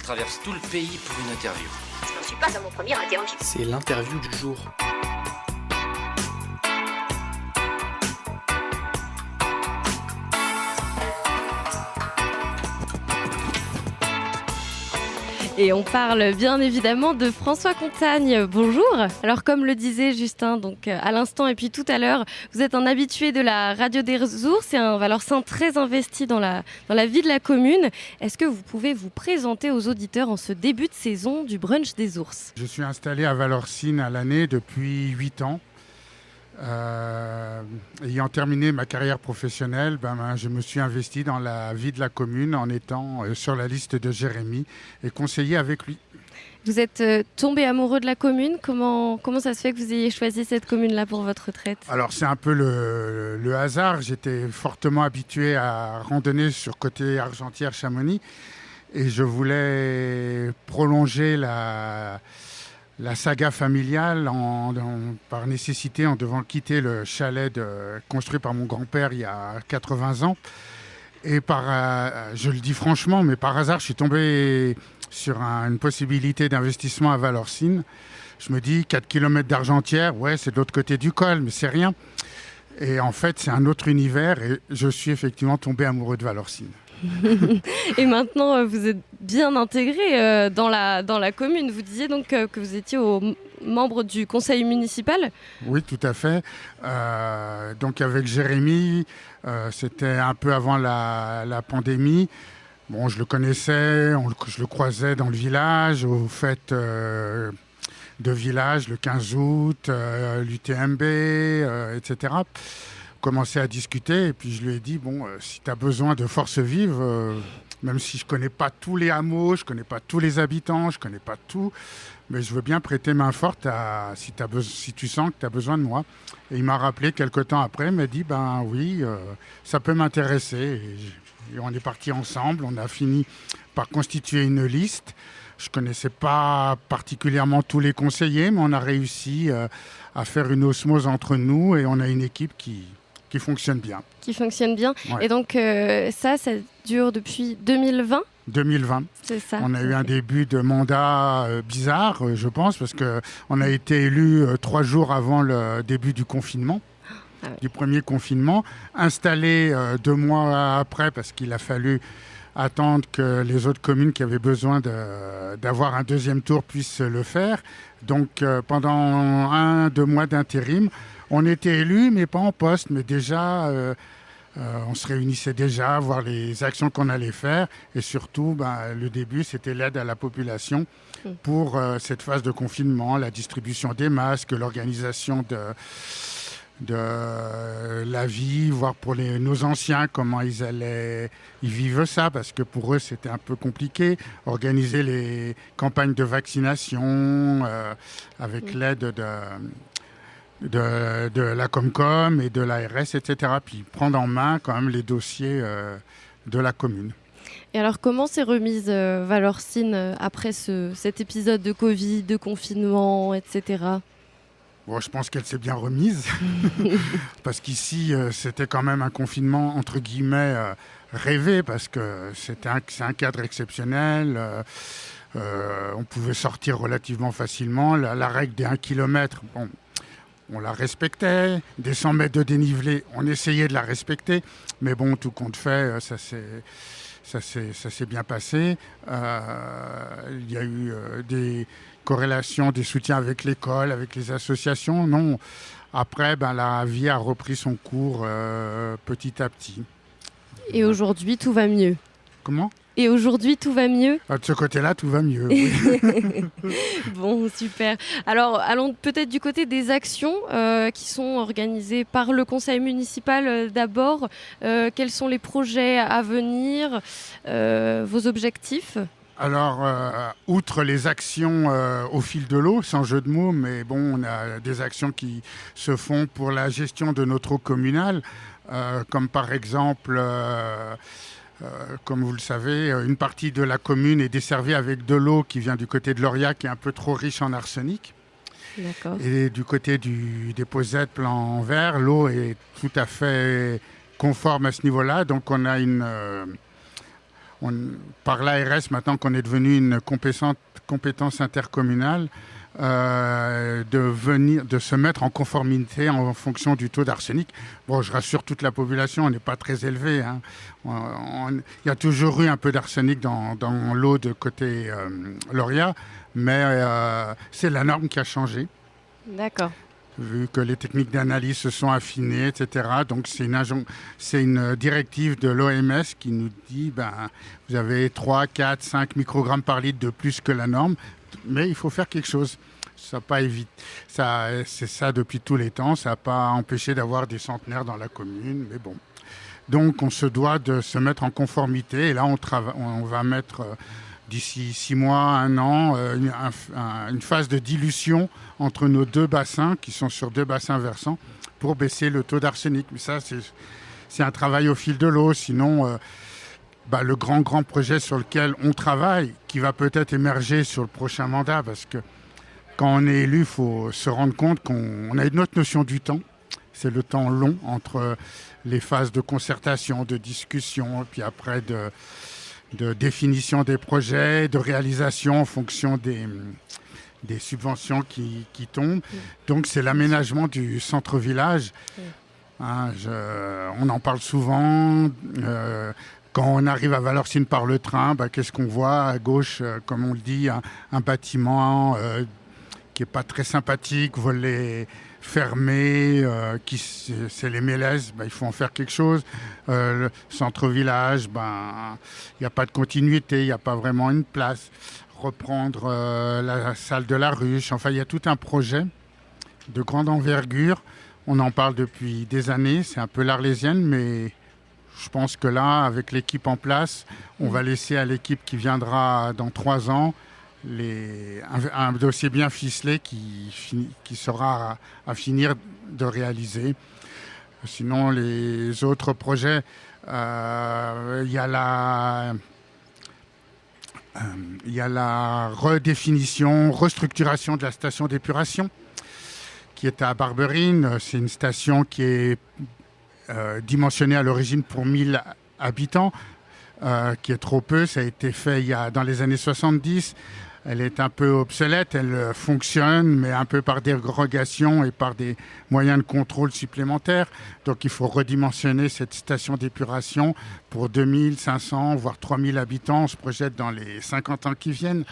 traverse tout le pays pour une interview. Je n'en suis pas à mon premier interview. C'est l'interview du jour. Et on parle bien évidemment de François Contagne. Bonjour. Alors comme le disait Justin donc à l'instant et puis tout à l'heure, vous êtes un habitué de la radio des Ours et un Valorcin très investi dans la vie de la commune. Est-ce que vous pouvez vous présenter aux auditeurs en ce début de saison du brunch des ours ? Je suis installé à Valorcine à l'année depuis 8 ans. Ayant terminé ma carrière professionnelle, je me suis investi dans la vie de la commune en étant sur la liste de Jérémy et conseiller avec lui. Vous êtes tombé amoureux de la commune. Comment ça se fait que vous ayez choisi cette commune-là pour votre retraite ? Alors c'est un peu le hasard. J'étais fortement habitué à randonner sur côté Argentière-Chamonix et je voulais prolonger la saga familiale par nécessité en devant quitter le chalet construit par mon grand-père il y a 80 ans. Et je le dis franchement, mais par hasard, je suis tombé sur une possibilité d'investissement à Valorcine. Je me dis 4 km d'Argentière, ouais, c'est de l'autre côté du col, mais c'est rien. Et en fait, c'est un autre univers et je suis effectivement tombé amoureux de Valorcine. Et maintenant, vous êtes bien intégré dans la commune. Vous disiez donc que vous étiez membre du conseil municipal ? Oui, tout à fait. Donc avec Jérémy, c'était un peu avant la pandémie. Bon, je le connaissais, je le croisais dans le village, aux fêtes de village, le 15 août, l'UTMB, etc. Commencé à discuter et puis je lui ai dit si tu as besoin de force vive, même si je connais pas tous les hameaux, je connais pas tous les habitants, je connais pas tout, mais je veux bien prêter main forte si tu sens que tu as besoin de moi. Et il m'a rappelé quelques temps après, il m'a dit oui, ça peut m'intéresser. Et on est partis ensemble, on a fini par constituer une liste. Je connaissais pas particulièrement tous les conseillers, mais on a réussi à faire une osmose entre nous et on a une équipe qui fonctionne bien. Qui fonctionne bien. Ouais. Et donc, ça dure depuis 2020 ? 2020. C'est ça. On a eu un début de mandat bizarre, je pense, parce qu'on a été élu 3 jours avant le début du confinement, du premier confinement, installé 2 mois après, parce qu'il a fallu attendre que les autres communes qui avaient besoin d'avoir un deuxième tour puissent le faire. Donc, pendant 1-2 mois d'intérim, on était élus, mais pas en poste, mais déjà, on se réunissait déjà, voir les actions qu'on allait faire. Et surtout, le début, c'était l'aide à la population pour cette phase de confinement, la distribution des masques, l'organisation de la vie, voir pour nos anciens comment ils vivent ça, parce que pour eux, c'était un peu compliqué. Organiser les campagnes de vaccination avec l'aide de la Comcom et de l'ARS, etc. Puis prendre en main quand même les dossiers de la commune. Et alors, comment s'est remise Valorcine après cet épisode de Covid, de confinement, etc. Bon, je pense qu'elle s'est bien remise, parce qu'ici, c'était quand même un confinement, entre guillemets, rêvé, parce que c'est un cadre exceptionnel. On pouvait sortir relativement facilement. La règle des 1 km, on la respectait. Des 100 mètres de dénivelé, on essayait de la respecter. Mais bon, tout compte fait, ça s'est bien passé. Il y a eu des corrélations, des soutiens avec l'école, avec les associations. Non. Après, la vie a repris son cours petit à petit. Et aujourd'hui, tout va mieux. Comment ? Et aujourd'hui, tout va mieux ? De ce côté-là, tout va mieux. Oui. Bon, super. Alors, allons peut-être du côté des actions qui sont organisées par le conseil municipal d'abord. Quels sont les projets à venir, vos objectifs ? Alors, outre les actions au fil de l'eau, sans jeu de mots, mais bon, on a des actions qui se font pour la gestion de notre eau communale, comme par exemple... comme vous le savez, une partie de la commune est desservie avec de l'eau qui vient du côté de l'Auriac, qui est un peu trop riche en arsenic. D'accord. Et du côté du dépôt Z plan vert, l'eau est tout à fait conforme à ce niveau-là. Donc on par l'ARS, maintenant qu'on est devenu une compétence intercommunale, de se mettre en conformité en fonction du taux d'arsenic. Bon, je rassure toute la population, on n'est pas très élevé. Hein. Il y a toujours eu un peu d'arsenic dans l'eau de côté Lauria, mais c'est la norme qui a changé. D'accord. Vu que les techniques d'analyse se sont affinées, etc. Donc c'est une directive de l'OMS qui nous dit vous avez 3, 4, 5 microgrammes par litre de plus que la norme, mais il faut faire quelque chose. Ça pas évite. C'est ça depuis tous les temps. Ça n'a pas empêché d'avoir des centenaires dans la commune, mais bon. Donc on se doit de se mettre en conformité. Et là, on va mettre d'ici 6 mois, 1 an, une phase de dilution entre nos 2 bassins, qui sont sur 2 bassins versants, pour baisser le taux d'arsenic. Mais ça, c'est un travail au fil de l'eau. Sinon, le grand projet sur lequel on travaille, qui va peut-être émerger sur le prochain mandat, parce que quand on est élu, il faut se rendre compte qu'on a une autre notion du temps. C'est le temps long entre les phases de concertation, de discussion, puis après de définition des projets, de réalisation en fonction des subventions qui tombent. Donc c'est l'aménagement du centre-village. Hein, on en parle souvent. Quand on arrive à Valorcine par le train, qu'est-ce qu'on voit à gauche, comme on le dit, un bâtiment qui n'est pas très sympathique, volet fermé, c'est les mélèzes, il faut en faire quelque chose. Le centre-village, il n'y a pas de continuité, il n'y a pas vraiment une place. Reprendre la salle de la ruche, enfin il y a tout un projet de grande envergure. On en parle depuis des années, c'est un peu l'Arlésienne, mais je pense que là, avec l'équipe en place, on va laisser à l'équipe qui viendra dans 3 ans un dossier bien ficelé qui sera à finir de réaliser. Sinon, les autres projets, il y a la redéfinition, restructuration de la station d'épuration qui est à Barberine. C'est une station qui est dimensionnée à l'origine pour 1000 habitants, qui est trop peu. Ça a été fait dans les années 70. Elle est un peu obsolète, elle fonctionne, mais un peu par dérogation et par des moyens de contrôle supplémentaires. Donc il faut redimensionner cette station d'épuration pour 2500, voire 3000 habitants. On se projette dans les 50 ans qui viennent.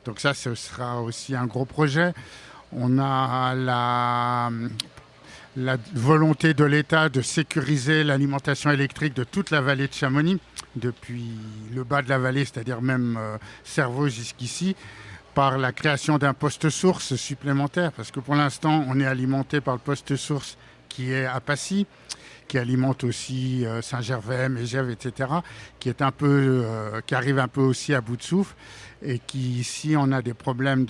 Donc ça, ce sera aussi un gros projet. On a la volonté de l'État de sécuriser l'alimentation électrique de toute la vallée de Chamonix, depuis le bas de la vallée, c'est-à-dire même Cerveau jusqu'ici, par la création d'un poste source supplémentaire, parce que pour l'instant, on est alimenté par le poste source qui est à Passy, qui alimente aussi Saint-Gervais, Megève, etc., qui arrive un peu aussi à bout de souffle, et qui, si on a des problèmes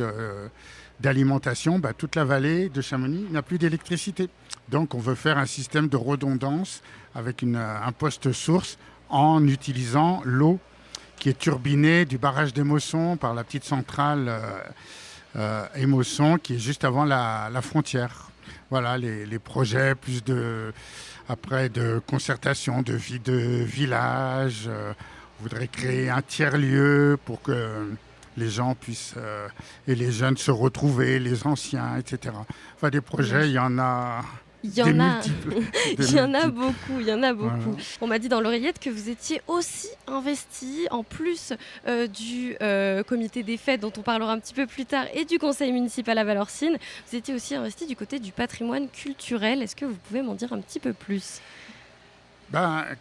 d'alimentation, toute la vallée de Chamonix n'a plus d'électricité. Donc on veut faire un système de redondance avec un poste source en utilisant l'eau qui est turbinée du barrage d'Émosson par la petite centrale Émosson qui est juste avant la frontière. Voilà les projets, plus de concertation, de vie de village. On voudrait créer un tiers-lieu pour que les gens puissent, et les jeunes se retrouver, les anciens, etc. Enfin, des projets, il y en a... Il y en a beaucoup. Voilà. On m'a dit dans l'oreillette que vous étiez aussi investi, en plus du comité des fêtes dont on parlera un petit peu plus tard et du conseil municipal à Valorcine, vous étiez aussi investi du côté du patrimoine culturel. Est-ce que vous pouvez m'en dire un petit peu plus ?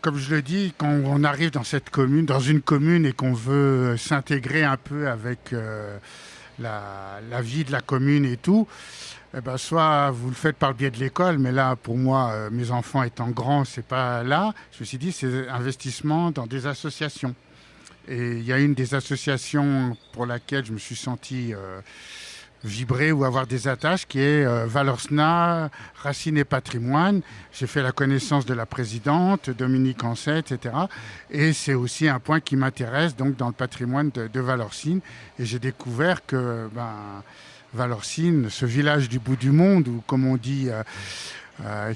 Comme je le dis, quand on arrive dans une commune et qu'on veut s'intégrer un peu avec la vie de la commune et tout, soit vous le faites par le biais de l'école, mais là, pour moi, mes enfants étant grands, c'est pas là. Je me suis dit, c'est investissement dans des associations. Et il y a une des associations pour laquelle je me suis senti vibrer ou avoir des attaches, qui est Valorsna, Racines et Patrimoine. J'ai fait la connaissance de la présidente, Dominique Ancet, etc. Et c'est aussi un point qui m'intéresse, donc dans le patrimoine de Valorcine. Et j'ai découvert que Valorcine, ce village du bout du monde, ou comme on dit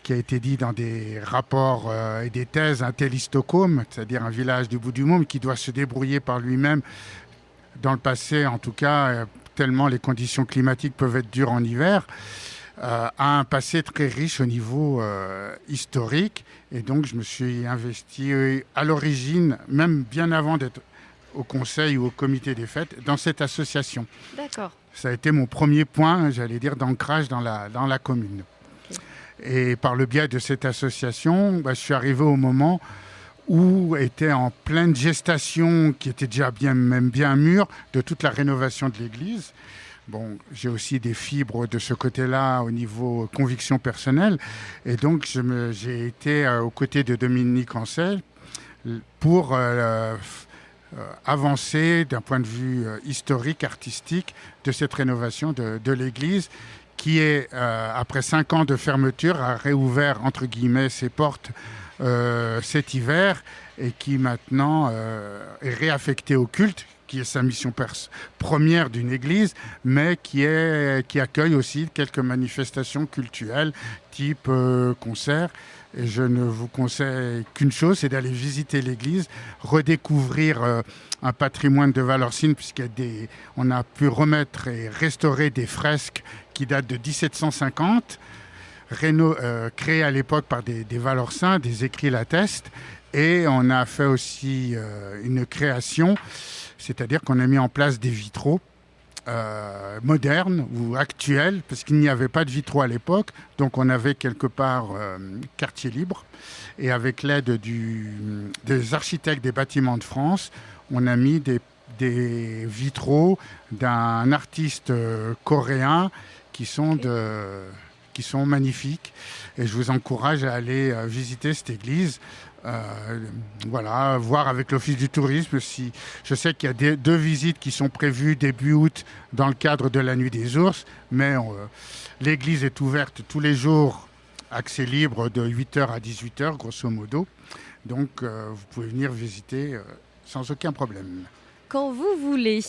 qui a été dit dans des rapports et des thèses, un tel Istocum, c'est-à-dire un village du bout du monde qui doit se débrouiller par lui-même, dans le passé en tout cas, tellement les conditions climatiques peuvent être dures en hiver, a un passé très riche au niveau historique. Et donc je me suis investi à l'origine, même bien avant d'être au conseil ou au comité des fêtes, dans cette association. D'accord. Ça a été mon premier point, j'allais dire, d'ancrage dans la commune. Et par le biais de cette association, je suis arrivé au moment où était en pleine gestation, qui était déjà même bien mûre, de toute la rénovation de l'église. Bon, j'ai aussi des fibres de ce côté-là au niveau conviction personnelle. Et donc, j'ai été aux côtés de Dominique Ancel pour avancer d'un point de vue historique, artistique, de cette rénovation de l'église, qui est, après 5 ans de fermeture, a réouvert, entre guillemets, ses portes cet hiver et qui maintenant est réaffecté au culte, qui est sa mission première d'une église, mais qui accueille aussi quelques manifestations culturelles, type concert. Et je ne vous conseille qu'une chose, c'est d'aller visiter l'église, redécouvrir un patrimoine de Valorcine, puisqu'on a pu remettre et restaurer des fresques qui datent de 1750, créées à l'époque par des Valorcins, des écrits l'attestent. Et on a fait aussi une création, c'est-à-dire qu'on a mis en place des vitraux modernes ou actuels, parce qu'il n'y avait pas de vitraux à l'époque, donc on avait quelque part quartier libre. Et avec l'aide des architectes des bâtiments de France, on a mis des vitraux d'un artiste coréen qui sont magnifiques. Et je vous encourage à aller visiter cette église. Voir avec l'Office du tourisme. Je sais qu'il y a 2 visites qui sont prévues début août dans le cadre de la Nuit des Ours, mais l'église est ouverte tous les jours, accès libre de 8h à 18h, grosso modo. Donc vous pouvez venir visiter sans aucun problème. Quand vous voulez.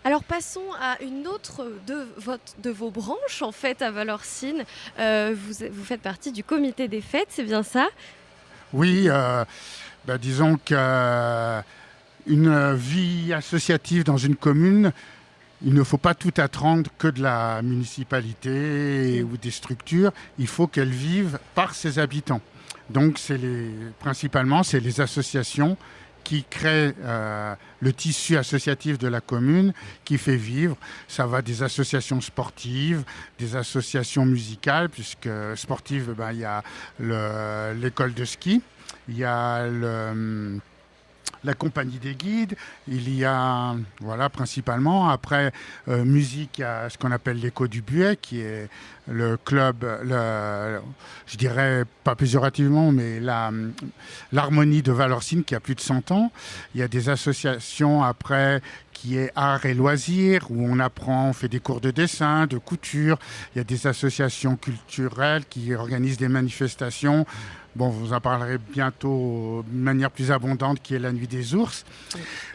Alors passons à une autre de vos branches en fait à Valorcine. Vous faites partie du comité des fêtes, c'est bien ça ? Oui, disons qu'une vie associative dans une commune, il ne faut pas tout attendre que de la municipalité ou des structures. Il faut qu'elle vive par ses habitants. Donc principalement, c'est les associations qui créent le tissu associatif de la commune, qui fait vivre. Ça va des associations sportives, des associations musicales, puisque sportives, il y a l'école de ski, il y a la compagnie des guides, il y a, principalement. Après, musique, il y a ce qu'on appelle l'écho du Buet, qui est le club, je dirais pas péjorativement, mais l'harmonie de Valorcine qui a plus de 100 ans. Il y a des associations après qui est art et loisirs, où on fait des cours de dessin, de couture. Il y a des associations culturelles qui organisent des manifestations. Bon, vous en parlerez bientôt de manière plus abondante, qui est la Nuit des Ours.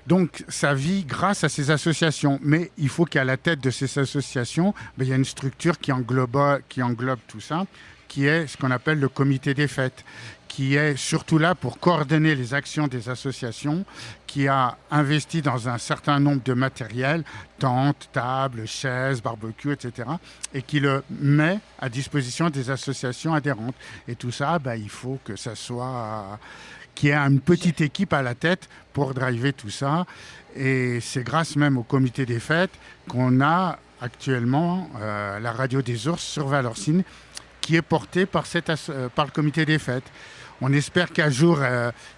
Donc, ça vit grâce à ces associations. Mais il faut qu'à la tête de ces associations, il y a une structure qui englobe tout ça, qui est ce qu'on appelle le comité des fêtes, qui est surtout là pour coordonner les actions des associations, qui a investi dans un certain nombre de matériel, tentes, tables, chaises, barbecue, etc., et qui le met à disposition des associations adhérentes. Et tout ça, il faut que ça soit... qu'il y ait une petite équipe à la tête pour driver tout ça. Et c'est grâce même au comité des fêtes qu'on a actuellement la radio des ours sur Valorcine, qui est portée par le comité des fêtes. On espère qu'un jour,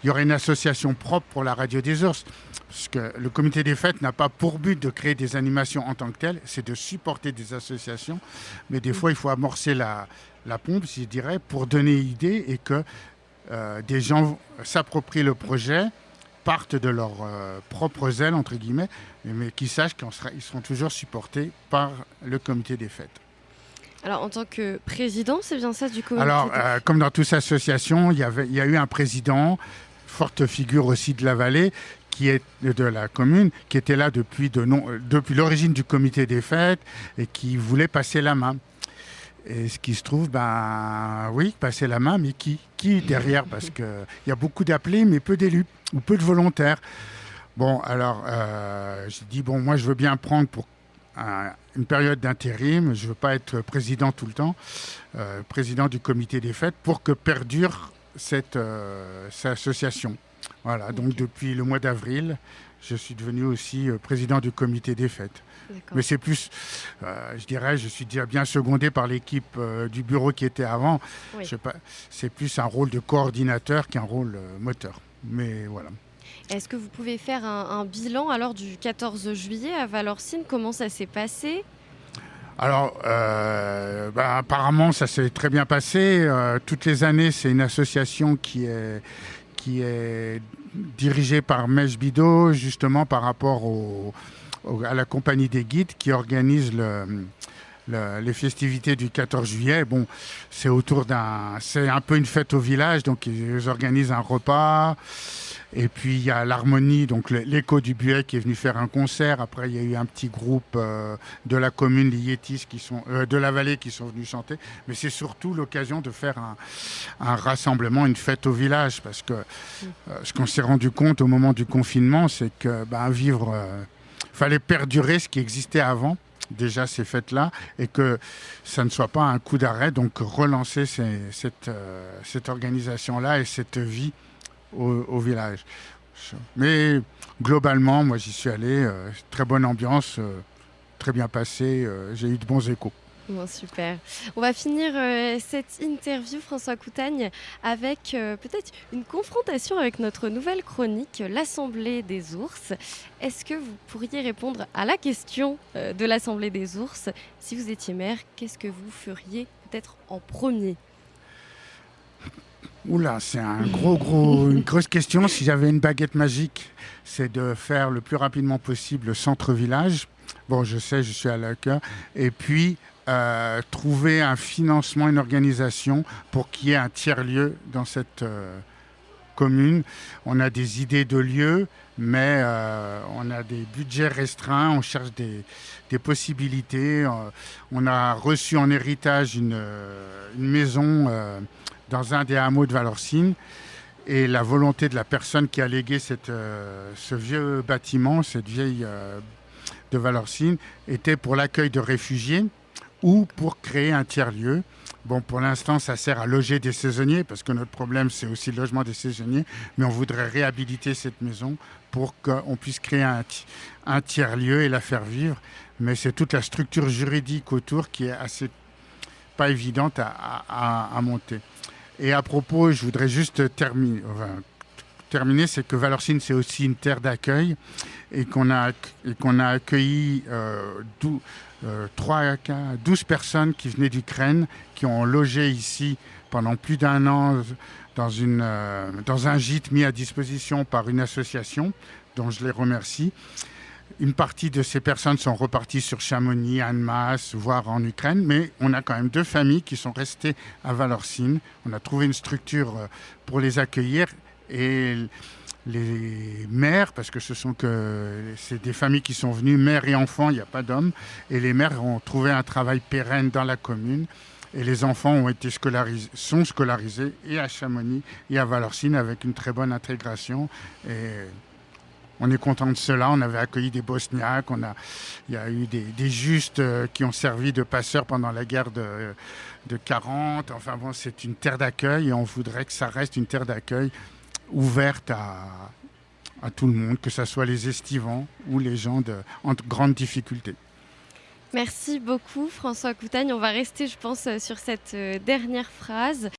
il y aura une association propre pour la radio des ours, parce que le comité des fêtes n'a pas pour but de créer des animations en tant que telles, c'est de supporter des associations. Mais des fois, il faut amorcer la pompe, je dirais, pour donner idée et que des gens s'approprient le projet, partent de leurs propres ailes, entre guillemets, mais qu'ils sachent qu'ils seront toujours supportés par le comité des fêtes. Alors, en tant que président, c'est bien ça du comité? Alors, comme dans toute association, il y a eu un président, forte figure aussi de la vallée, qui est de la commune, qui était là depuis l'origine du comité des fêtes et qui voulait passer la main. Et ce qui se trouve, oui, passer la main, mais qui derrière? Parce qu'il y a beaucoup d'appelés, mais peu d'élus ou peu de volontaires. Bon, alors, j'ai dit, moi, je veux bien prendre pour une période d'intérim. Je ne veux pas être président tout le temps, président du comité des fêtes, pour que perdure cette association. Voilà, donc depuis le mois d'avril, je suis devenu aussi président du comité des fêtes. D'accord. Mais c'est plus, je dirais, je suis déjà bien secondé par l'équipe du bureau qui était avant. Oui. Je sais pas, c'est plus un rôle de coordinateur qu'un rôle moteur. Mais voilà. Est-ce que vous pouvez faire un bilan alors du 14 juillet à Valorcine? Comment ça s'est passé? Alors, apparemment, ça s'est très bien passé. Toutes les années, c'est une association qui est dirigée par Mèche Bidot, justement par rapport à la compagnie des guides qui organise les festivités du 14 juillet. Bon, c'est un peu une fête au village, donc ils organisent un repas. Et puis il y a l'harmonie, donc l'écho du Buet qui est venu faire un concert. Après il y a eu un petit groupe de la commune, les Yétis de la vallée qui sont venus chanter. Mais c'est surtout l'occasion de faire un rassemblement, une fête au village. Parce que ce qu'on s'est rendu compte au moment du confinement, c'est que fallait perdurer ce qui existait avant, déjà ces fêtes-là, et que ça ne soit pas un coup d'arrêt. Donc relancer cette organisation-là et cette vie au village. Mais globalement, moi j'y suis allé, très bonne ambiance, très bien passé, j'ai eu de bons échos. Bon, super. On va finir cette interview, François Coutagne, avec peut-être une confrontation avec notre nouvelle chronique, l'Assemblée des ours. Est-ce que vous pourriez répondre à la question de l'Assemblée des ours? Si vous étiez maire, qu'est-ce que vous feriez peut-être en premier? Oula, c'est une grosse question. Si j'avais une baguette magique, c'est de faire le plus rapidement possible le centre-village. Bon, je sais, je suis à la cœur. Et puis, trouver un financement, une organisation pour qu'il y ait un tiers-lieu dans cette commune. On a des idées de lieux, mais on a des budgets restreints. On cherche des possibilités. On a reçu en héritage une maison dans un des hameaux de Valorcine, et la volonté de la personne qui a légué ce vieux bâtiment, cette vieille de Valorcine, était pour l'accueil de réfugiés ou pour créer un tiers-lieu. Bon, pour l'instant, ça sert à loger des saisonniers, parce que notre problème, c'est aussi le logement des saisonniers, mais on voudrait réhabiliter cette maison pour qu'on puisse créer un tiers-lieu et la faire vivre. Mais c'est toute la structure juridique autour qui est assez pas évidente à monter. Et à propos, je voudrais juste terminer, c'est que Valorcine, c'est aussi une terre d'accueil, et qu'on a accueilli 12 personnes qui venaient d'Ukraine, qui ont logé ici pendant plus d'1 an dans un gîte mis à disposition par une association dont je les remercie. Une partie de ces personnes sont reparties sur Chamonix, Annemasse, voire en Ukraine, mais on a quand même 2 familles qui sont restées à Valorcine. On a trouvé une structure pour les accueillir, et les mères, parce que c'est des familles qui sont venues, mères et enfants, il n'y a pas d'hommes, et les mères ont trouvé un travail pérenne dans la commune, et les enfants sont scolarisés et à Chamonix et à Valorcine avec une très bonne intégration. Et on est content de cela. On avait accueilli des Bosniaques, il y a eu des Justes qui ont servi de passeurs pendant la guerre de 40. Enfin bon, c'est une terre d'accueil, et on voudrait que ça reste une terre d'accueil ouverte à tout le monde, que ce soit les estivants ou les gens en grande difficulté. Merci beaucoup François Coutagne. On va rester, je pense, sur cette dernière phrase.